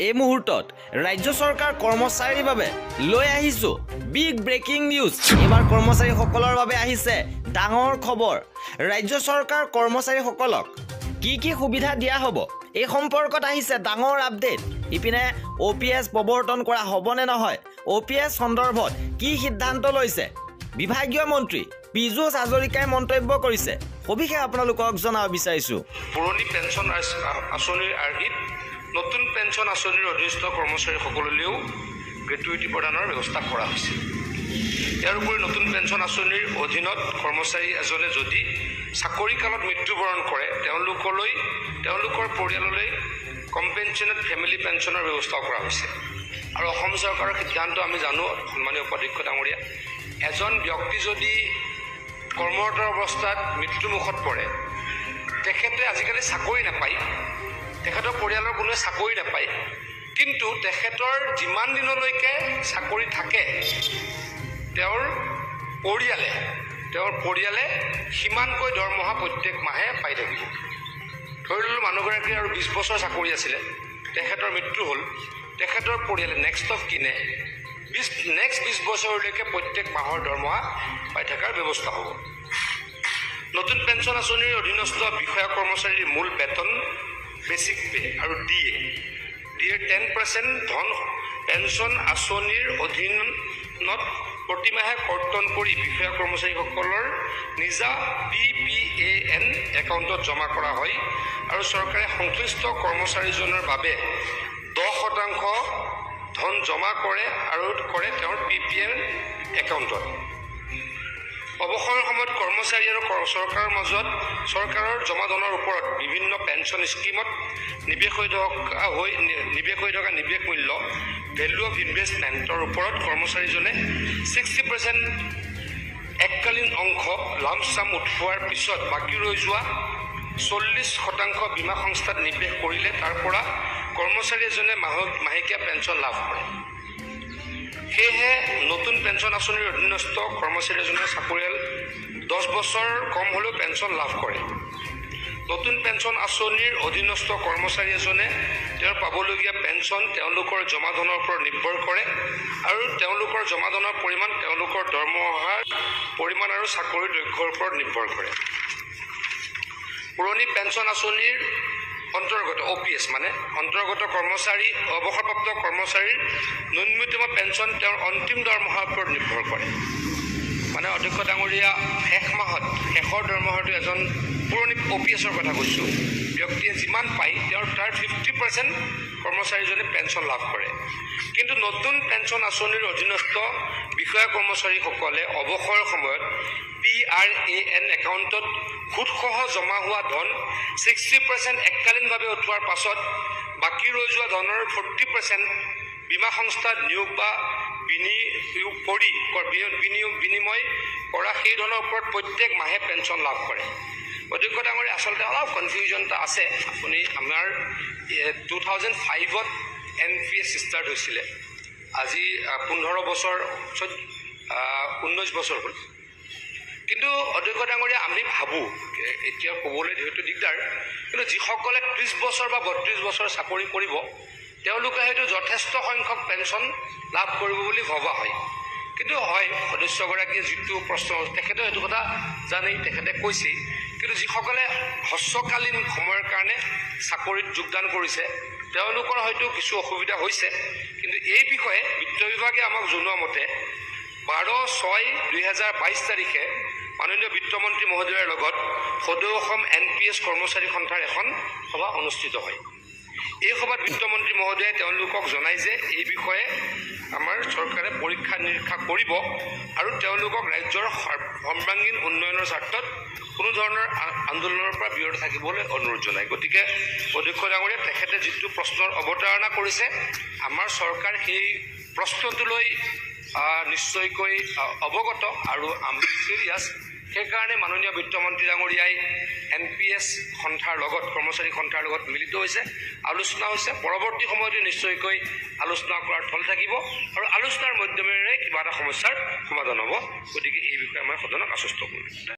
এই মুহূৰ্তত ৰাজ্য চৰকাৰ কৰ্মচাৰীৰ বাবে লৈ আহিছো বিগ ব্ৰেকিং নিউজ। এবাৰ কৰ্মচাৰীসকলৰ বাবে আহিছে ডাঙৰ খবৰ। ৰাজ্য চৰকাৰ কৰ্মচাৰীসকলক কি সুবিধা দিয়া হ'ব এই সম্পৰ্কত আহিছে ডাঙৰ আপডেট। ইপিনে OPS প্ৰৱৰ্তন কৰা হ'বনে নহয়, OPS সন্দৰ্ভত কি সিদ্ধান্ত লৈছে বিভাগীয় মন্ত্ৰী পীযুষ হাজৰিকাই মন্তব্য কৰিছে। সবিশেষ আপোনালোকক জনাব বিচাৰিছো। পুৰণি পেঞ্চন আঁচনিৰ আৰ্হিত নতুন পেঞ্চন আঁচনিৰ অধীনস্থ কৰ্মচাৰীসকললৈও গ্ৰেটুইটি প্ৰদানৰ ব্যৱস্থা কৰা হৈছে। ইয়াৰ উপৰি নতুন পেঞ্চন আঁচনিৰ অধীনত কৰ্মচাৰী এজনে যদি চাকৰি কালত মৃত্যুবৰণ কৰে তেওঁলোকৰ পৰিয়াললৈ কম্পেনচেটেড ফেমিলি পেঞ্চনৰ ব্যৱস্থাও কৰা হৈছে। আৰু অসম চৰকাৰৰ সিদ্ধান্ত আমি জানো, সন্মানীয় উপাধ্যক্ষ ডাঙৰীয়া, এজন ব্যক্তি যদি কৰ্মৰত অৱস্থাত মৃত্যুমুখত পৰে, তেখেতে আজিকালি চাকৰি নাপায়, তেখেতৰ পৰিয়ালৰ কোনোৱে চাকৰি নাপায়, কিন্তু তেখেতৰ যিমান দিনলৈকে চাকৰি থাকে তেওঁৰ পৰিয়ালে সিমানকৈ দৰমহা প্ৰত্যেক মাহে পাই থাকিব। ধৰি ললোঁ মানুহগৰাকীৰ আৰু 20 বছৰ চাকৰি আছিলে, তেখেতৰ মৃত্যু হ'ল, তেখেতৰ পৰিয়ালে নেক্সট অফ কিনে 20 বছৰলৈকে প্ৰত্যেক মাহৰ দৰমহা পাই থকাৰ ব্যৱস্থা হ'ব। নতুন পেঞ্চন আঁচনিৰ অধীনস্থ বিষয়া কৰ্মচাৰীৰ মূল বেতন, বেচিক পে আৰু ডিএৰ 10% ধন পেঞ্চন আঁচনিৰ অধীনত প্ৰতিমাহে কৰ্তন কৰি বিষয়া কৰ্মচাৰীসকলৰ নিজা PPAN একাউণ্টত জমা কৰা হয় আৰু চৰকাৰে সংশ্লিষ্ট কৰ্মচাৰীজনৰ বাবে 10% ধন জমা কৰে তেওঁৰ PPAN একাউণ্টত। অৱসৰৰ সময়ত কৰ্মচাৰী আৰু চৰকাৰৰ মাজত চৰকাৰৰ জমা ধনৰ ওপৰত বিভিন্ন পেঞ্চন স্কিমত নিৱেশ হৈ থকা নিৱেশ মূল্য ভেলু অফ ইনভেষ্টমেণ্টৰ ওপৰত কৰ্মচাৰীজনে 60% এককালীন অংশ লাম্পছাম উঠোৱাৰ পিছত বাকী ৰৈ যোৱা 40% বীমা সংস্থাত নিৱেশ কৰিলে তাৰ পৰা কৰ্মচাৰী এজনে মাহেকীয়া পেঞ্চন লাভ কৰে। সেয়েহে নতুন পেঞ্চন আঁচনিৰ অধীনস্থ কৰ্মচাৰী এজনে চাকৰিয়াল 10 বছৰ কম হ'লেও পেঞ্চন লাভ কৰে। নতুন পেঞ্চন আঁচনিৰ অধীনস্থ কৰ্মচাৰী এজনে তেওঁৰ পাবলগীয়া পেঞ্চন তেওঁলোকৰ জমা ধনৰ ওপৰত নিৰ্ভৰ কৰে আৰু তেওঁলোকৰ জমা ধনৰ পৰিমাণ তেওঁলোকৰ দৰমহাৰ পৰিমাণ আৰু চাকৰিৰ দৈৰ্ঘ্যৰ ওপৰত নিৰ্ভৰ কৰে। পুৰণি পেঞ্চন আঁচনিৰ অন্তৰ্গত OPS অন্তৰ্গত কৰ্মচাৰী অৱসৰপ্ৰাপ্ত কৰ্মচাৰীৰ ন্যূনতম পেঞ্চন তেওঁৰ অন্তিম দৰমহাৰ ওপৰত নিৰ্ভৰ কৰে। অধ্যক্ষ ডাঙৰীয়া শেষৰ দৰমহাটো এজন পুৰণি OPSৰ কথা কৈছোঁ, ব্যক্তিয়ে যিমান পায় তাৰ 50% কৰ্মচাৰীজনে পেঞ্চন লাভ কৰে। কিন্তু নতুন পেঞ্চন আঁচনিৰ অধীনস্থ বিষয়া কৰ্মচাৰীসকলে অৱসৰৰ সময়ত PRAN একাউণ্টত সুদসহ জমা হোৱা ধন 60% এককালীনভাৱে উঠোৱাৰ পাছত বাকী ৰৈ যোৱা ধনৰ 40% বীমা সংস্থাত নিয়োগ বা বিনিময় কৰা সেই ধনৰ ওপৰত প্ৰত্যেক মাহে পেঞ্চন লাভ কৰে। অধ্যক্ষ ডাঙৰীয়া, আচলতে অলপ কনফিউজন এটা আছে। আপুনি আমাৰ 2005ত NPS ষ্টাৰ্ট হৈছিলে, আজি 19 বছৰ হ'ল। কিন্তু অধ্যক্ষ ডাঙৰীয়া, আমি ভাবোঁ এতিয়া ক'বলৈ যিহেতু দিগদাৰ, কিন্তু যিসকলে 30 বছৰ বা 32 বছৰ চাকৰি কৰিব তেওঁলোকে হয়তো যথেষ্ট সংখ্যক পেঞ্চন লাভ কৰিব বুলি ভবা হয়। কিন্তু হয়, সদস্যগৰাকীয়ে যিটো প্ৰশ্ন তেখেতেও সেইটো কথা জানেই, তেখেতে কৈছেই। কিন্তু যিসকলে হ্ৰস্বকালীন সময়ৰ কাৰণে চাকৰিত যোগদান কৰিছে তেওঁলোকৰ হয়তো কিছু অসুবিধা হৈছে। কিন্তু এই বিষয়ে বিত্ত বিভাগে আমাক জনোৱা মতে 12/6/2022 তাৰিখে মাননীয় বিত্তমন্ত্ৰী মহোদয়ৰ লগত সদৌ অসম NPS কৰ্মচাৰী সন্থাৰ এখন সভা অনুষ্ঠিত হয়। এই সভাত বিত্তমন্ত্ৰী মহোদয়ে তেওঁলোকক জনায় যে এই বিষয়ে আমাৰ চৰকাৰে পৰীক্ষা নিৰীক্ষা কৰিব আৰু তেওঁলোকক ৰাজ্যৰ সৰ্বাংগীন উন্নয়নৰ স্বাৰ্থত কোনো ধৰণৰ আন্দোলনৰ পৰা বিৰত থাকিবলৈ অনুৰোধ জনায়। গতিকে অধ্যক্ষ ডাঙৰীয়া, তেখেতে যিটো প্ৰশ্নৰ অৱতাৰণা কৰিছে, আমাৰ চৰকাৰ সেই প্ৰশ্নটোলৈ নিশ্চয়কৈ অৱগত আৰু আমি চিৰিয়াছ। সেইকাৰণে মাননীয় বিত্তমন্ত্ৰী ডাঙৰীয়াই NPS সন্থাৰ লগত, কৰ্মচাৰী সন্থাৰ লগত মিলিত হৈছে, আলোচনা হৈছে। পৰৱৰ্তী সময়তো নিশ্চয়কৈ আলোচনা কৰাৰ থল থাকিব আৰু আলোচনাৰ মাধ্যমেৰে কিবা এটা সমস্যাৰ সমাধান হ'ব। গতিকে এই বিষয়ে মই সদনক আশ্বস্ত কৰিম।